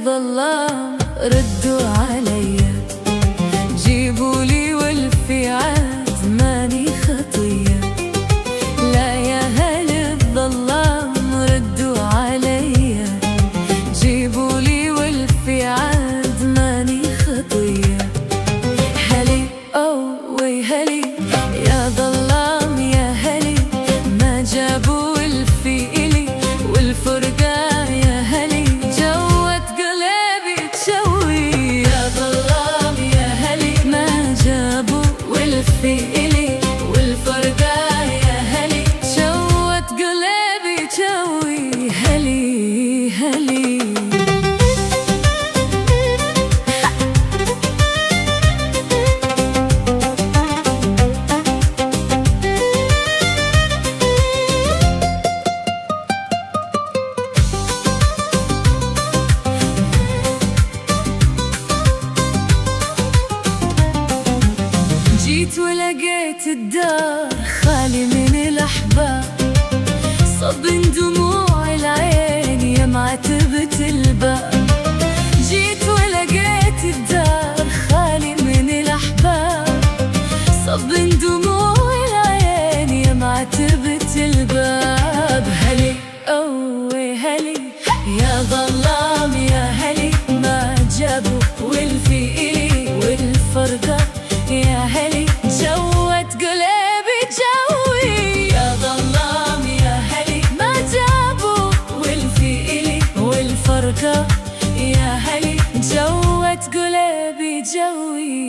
الظلام ردوا عليا، جيبولي والفي عاد ماني خطية. لا يا هل الظلام ردوا عليا، جيبولي والفي عاد ماني خطية. هلي أوي هلي يا ظلام يا هلي، ما جابوا الفي إلي والفرقة يا هلي، جوت قلبي تشوي. يا ظلام يا هلي، ما جابوا والفي إلي والفرقة يا هلي، جوت قلبي تشوي. هلي هلي جيت ولقيت الدار خالي من الأحباب، صب دموع العين يا معتبة الباب. جيت ولقيت الدار خالي من الأحباب، صب دموع العين يا معتبة الباب. هلي أوي هلي يا ظلام يا هلي، ما جابوا والفي إلي والفرقة يا هلي، جوت قلبي تجوي. يا ظلام يا هلي، ما جابوا والفي إلي والفرقة يا هلي، جوت قلبي تجوي.